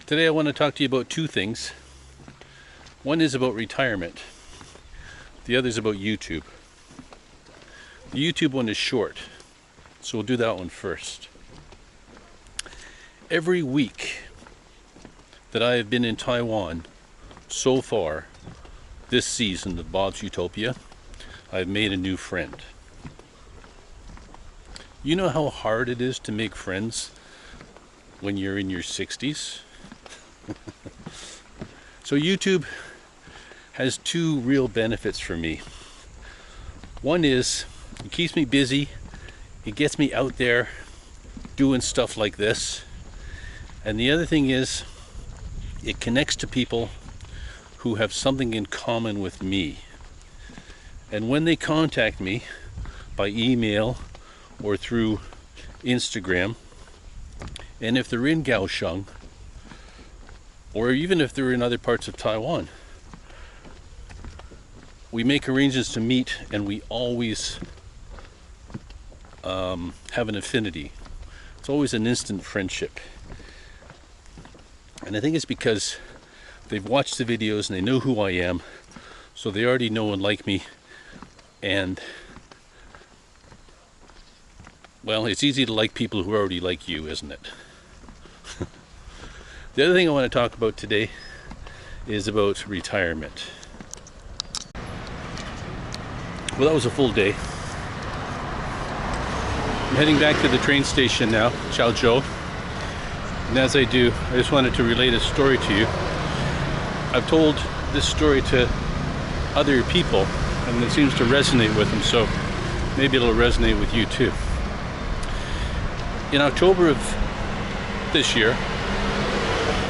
Today I want to talk to you about two things. One is about retirement. The other is about YouTube. The YouTube one is short, so we'll do that one first. Every week that I have been in Taiwan so far this season of Bob's Utopia, I've made a new friend. You know how hard it is to make friends when you're in your 60s? So YouTube has two real benefits for me. One is it keeps me busy, it gets me out there doing stuff like this. And the other thing is it connects to people who have something in common with me. And when they contact me by email or through Instagram, and if they're in Kaohsiung, or even if they're in other parts of Taiwan, we make arrangements to meet, and we always have an affinity. It's always an instant friendship. And I think it's because they've watched the videos and they know who I am, so they already know and like me. And well, it's easy to like people who already like you, isn't it? The other thing I want to talk about today is about retirement. Well, that was a full day. I'm heading back to the train station now, Chaozhou. And as I do, I just wanted to relate a story to you. I've told this story to other people, and it seems to resonate with them, so maybe it'll resonate with you too. In October of this year,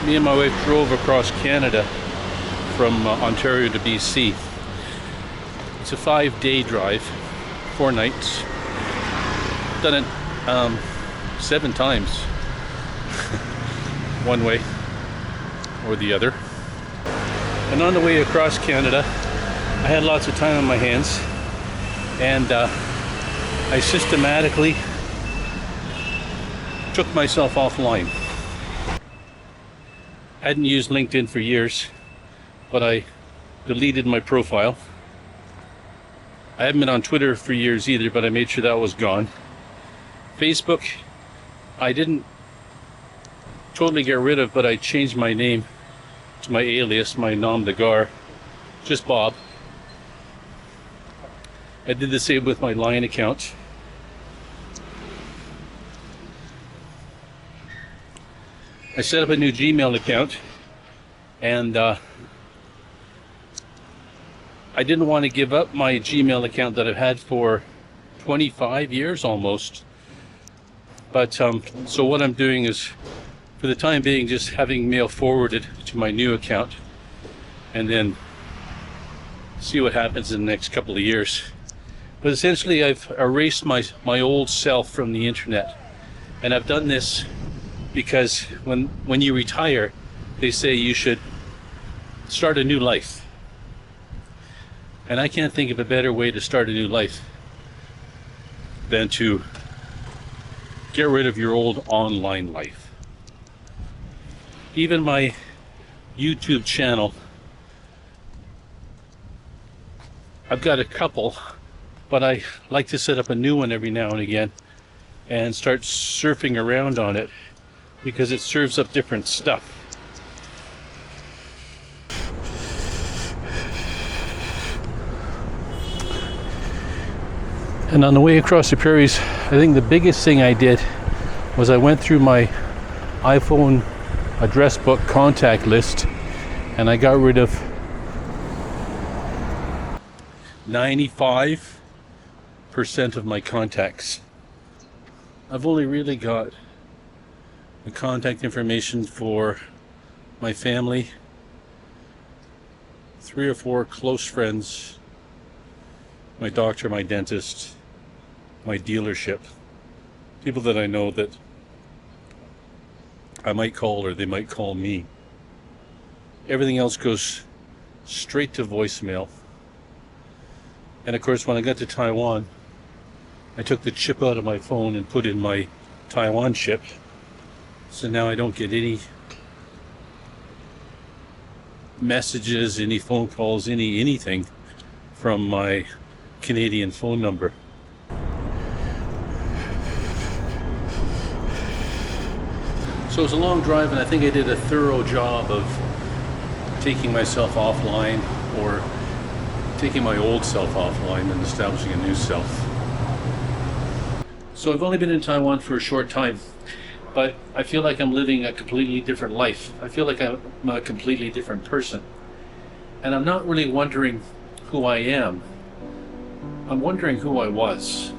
me and my wife drove across Canada from Ontario to BC. It's a 5-day drive, 4 nights. Done it 7 times, one way or the other. And on the way across Canada, I had lots of time on my hands, and I systematically took myself offline. I hadn't used LinkedIn for years, but I deleted my profile. I haven't been on Twitter for years either, but I made sure that was gone. Facebook, I didn't totally get rid of, but I changed my name to my alias, my nom de guerre, just Bob. I did the same with my Line account. I set up a new Gmail account, and I didn't want to give up my Gmail account that I've had for 25 years almost. But so what I'm doing is, for the time being, just having mail forwarded to my new account, and then see what happens in the next couple of years. But essentially, I've erased my old self from the internet, and I've done this because when you retire, they say you should start a new life. And I can't think of a better way to start a new life than to get rid of your old online life. Even my YouTube channel, I've got a couple, but I like to set up a new one every now and again and start surfing around on it, because it serves up different stuff. And on the way across the prairies, I think the biggest thing I did was I went through my iPhone address book contact list, and I got rid of 95% of my contacts. I've only really got the contact information for my family, 3 or 4 close friends, my doctor, my dentist, my dealership, people that I know that I might call or they might call me. Everything else goes straight to voicemail. And of course, when I got to Taiwan, I took the chip out of my phone and put in my Taiwan chip. So now I don't get any messages, any phone calls, anything from my Canadian phone number. So it was a long drive, and I think I did a thorough job of taking myself offline, or taking my old self offline and establishing a new self. So I've only been in Taiwan for a short time, but I feel like I'm living a completely different life. I feel like I'm a completely different person. And I'm not really wondering who I am. I'm wondering who I was.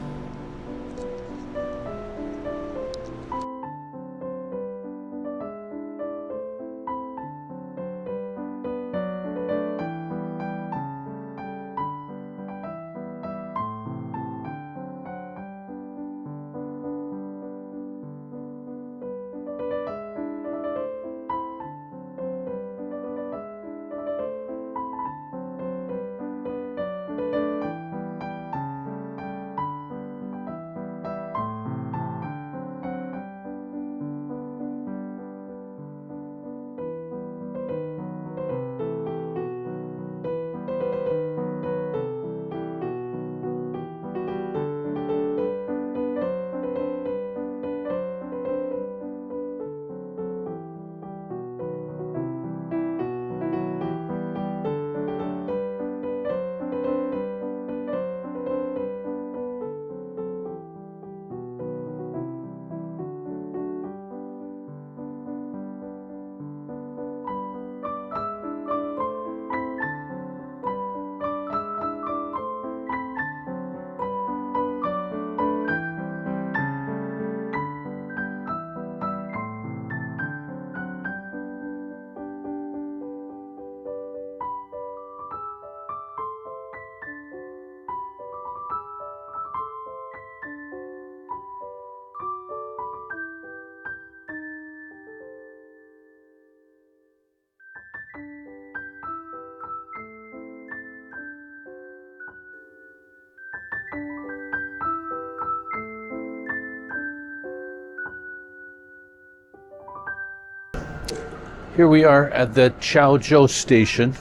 Here we are at the Chaozhou station.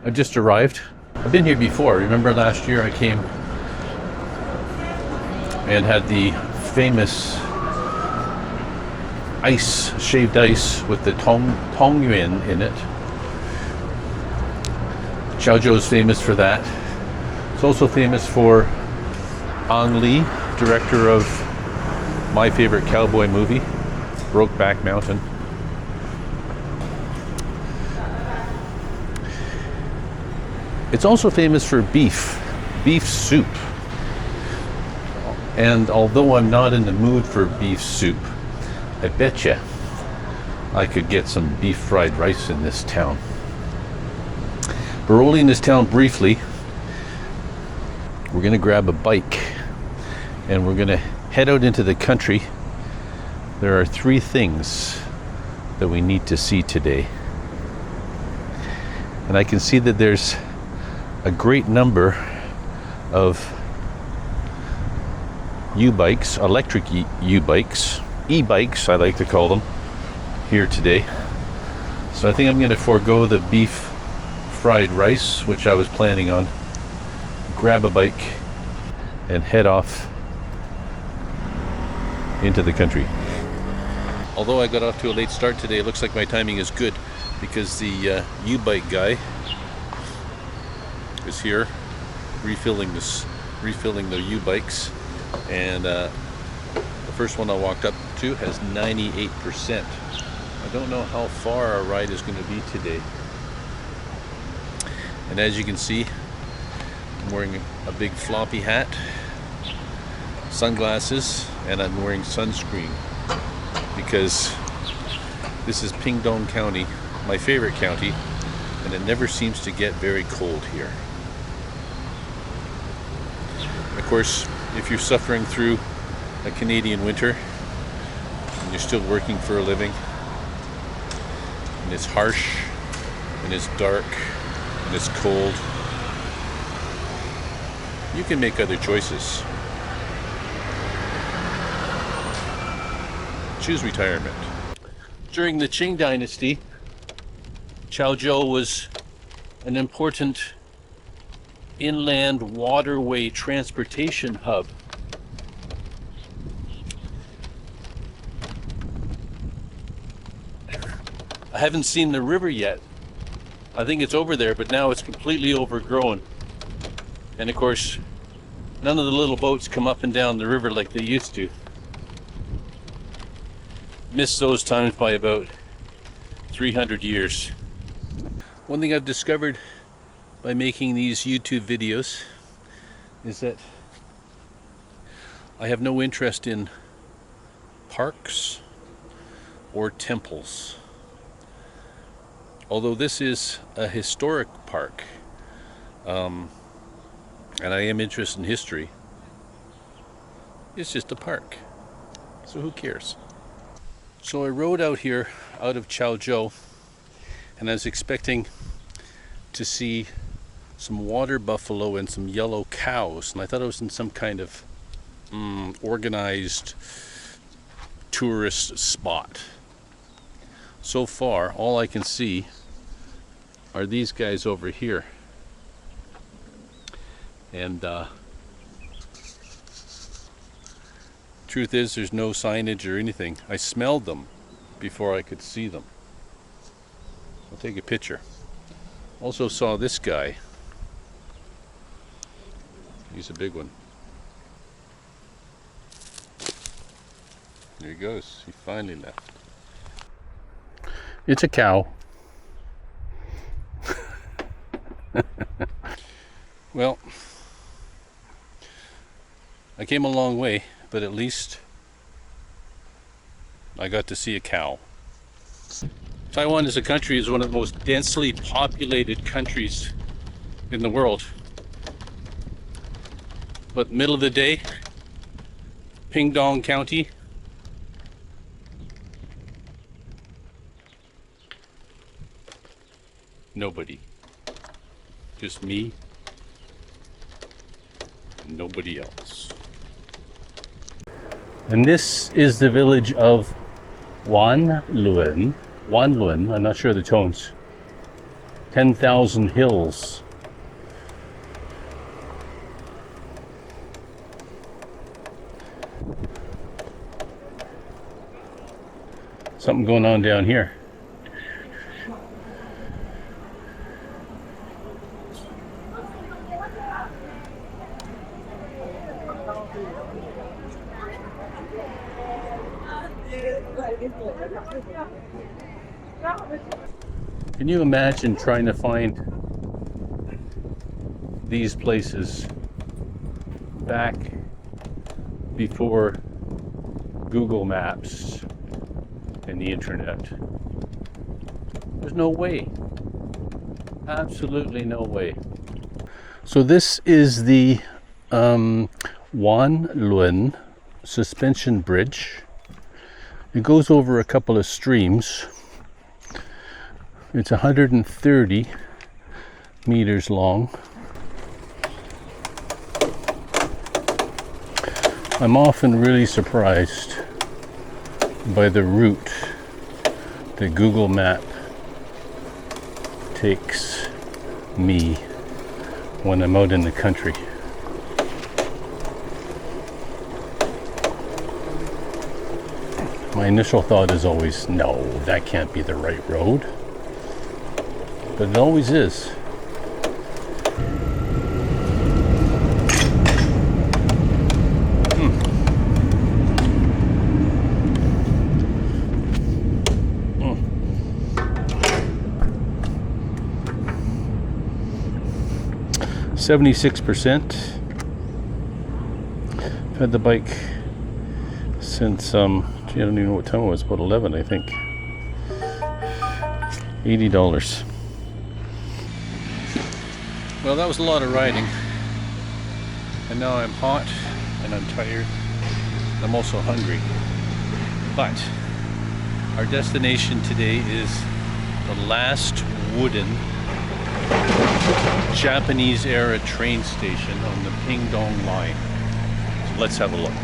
I just arrived. I've been here before. Remember last year I came and had the famous shaved ice with the Tongyuan in it. Chaozhou is famous for that. It's also famous for Ang Lee, director of my favorite cowboy movie, Brokeback Mountain. It's also famous for beef soup. And although I'm not in the mood for beef soup, I betcha I could get some beef fried rice in this town. We're only in this town briefly. We're gonna grab a bike and we're gonna head out into the country. There are 3 things that we need to see today. And I can see that there's a great number of U-bikes, electric U-bikes, e-bikes I like to call them, here today. So I think I'm going to forego the beef fried rice, which I was planning on, grab a bike and head off into the country. Although I got off to a late start today, it looks like my timing is good because the U-bike guy is here refilling the U-bikes, and the first one I walked up to has 98%. I don't know how far our ride is going to be today. And as you can see, I'm wearing a big floppy hat, sunglasses, and I'm wearing sunscreen because this is Pingtung County, my favorite county, and it never seems to get very cold here. Of course, if you're suffering through a Canadian winter and you're still working for a living, and it's harsh and it's dark and it's cold, you can make other choices. Choose retirement. During the Qing Dynasty, Chaozhou was an important inland waterway transportation hub. I haven't seen the river yet. I think it's over there, but now it's completely overgrown. And of course, none of the little boats come up and down the river like they used to. Missed those times by about 300 years. One thing I've discovered by making these YouTube videos is that I have no interest in parks or temples. Although this is a historic park, and I am interested in history, it's just a park, so who cares? So I rode out here out of Chaozhou, and I was expecting to see some water buffalo and some yellow cows, and I thought I was in some kind of organized tourist spot. So far, all I can see are these guys over here, and truth is, there's no signage or anything. I smelled them before I could see them. I'll take a picture. Also saw this guy. He's a big one. There he goes. He finally left. It's a cow. Well, I came a long way, but at least I got to see a cow. Taiwan as a country is one of the most densely populated countries in the world. But middle of the day, Pingtung County, nobody. Just me and nobody else. And this is the village of Wanlun. Wanlun, I'm not sure of the tones. 10,000 hills. Something going on down here. Can you imagine trying to find these places back before Google Maps and the internet? There's no way. Absolutely no way. So this is the Wanlun suspension bridge. It goes over a couple of streams. It's 130 meters long. I'm often really surprised by the route that Google Map takes me when I'm out in the country. My initial thought is always, no, that can't be the right road. But it always is. Mm. 76%. I've had the bike since I don't even know what time it was, about 11, I think. $80. Well, that was a lot of riding, and now I'm hot and I'm tired. I'm also hungry, but our destination today is the last wooden Japanese era train station on the Pingdong Line. So let's have a look.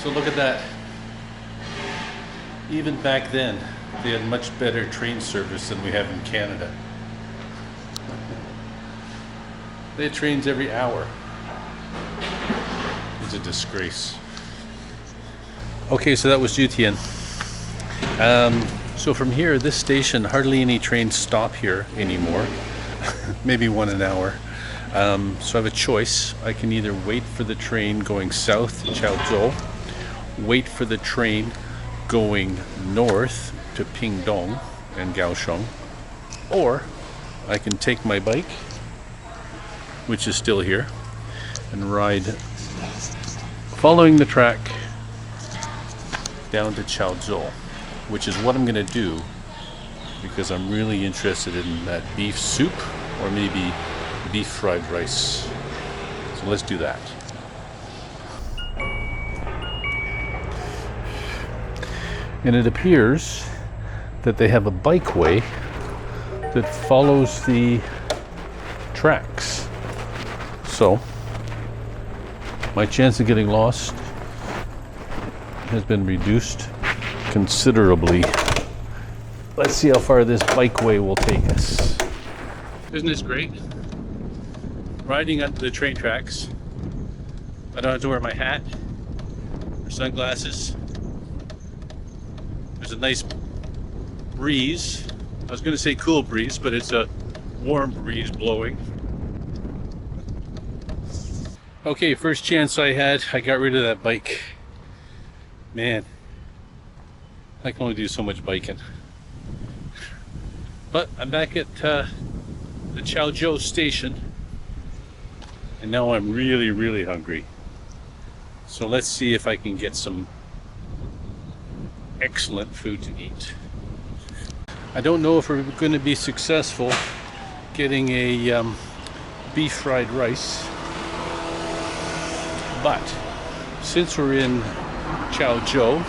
So look at that. Even back then, they had much better train service than we have in Canada. They had trains every hour. It's a disgrace. Okay, so that was Jutian. So from here, this station, hardly any trains stop here anymore. Maybe one an hour. So I have a choice. I can either wait for the train going south to Chaozhou, wait for the train going north to Pingdong and Kaohsiung, or I can take my bike, which is still here, and ride following the track down to Chaozhou, which is what I'm going to do because I'm really interested in that beef soup or maybe beef fried rice. So let's do that. And it appears that they have a bikeway that follows the tracks. So my chance of getting lost has been reduced considerably. Let's see how far this bikeway will take us. Isn't this great? Riding onto the train tracks. I don't have to wear my hat or sunglasses. There's a nice breeze. I was going to say cool breeze, but it's a warm breeze blowing. Okay, first chance I had, I got rid of that bike. Man, I can only do so much biking. But I'm back at the Chaozhou station, and now I'm really, really hungry. So let's see if I can get some excellent food to eat. I don't know if we're going to be successful getting a beef fried rice, but since we're in Chaozhou,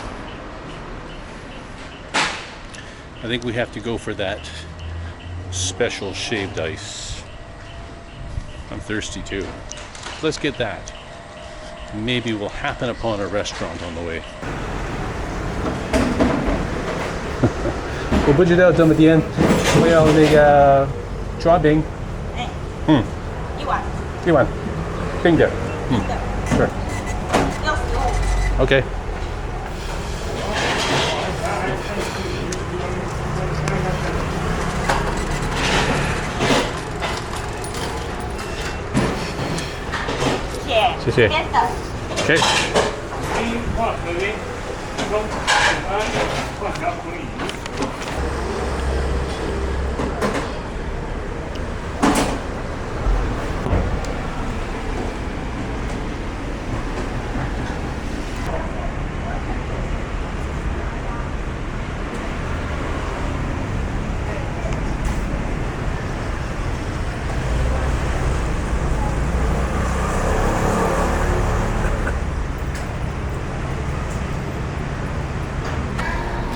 I think we have to go for that special shaved ice. I'm thirsty too. Let's get that. Maybe we'll happen upon a restaurant on the way. 我不知道这么点，我要那个抓饼。一碗，冰的。是。要15。Okay.谢谢。Okay.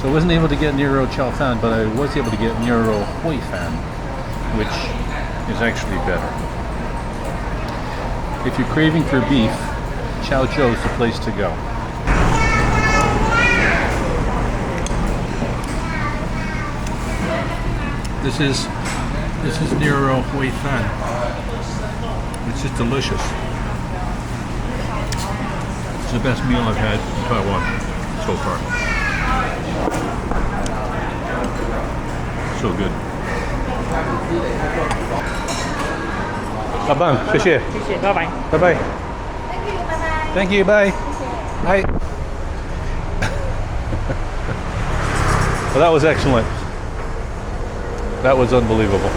So I wasn't able to get Nero Chow Fan, but I was able to get Nero Hui Fan, which is actually better. If you're craving for beef, Chaozhou is the place to go. This is Nero Hui Fan, which is delicious. It's the best meal I've had in Taiwan so far. So good. 好棒，谢谢。谢谢，拜拜。拜拜。Thank you, bye. Bye. Well, that was excellent. That was unbelievable.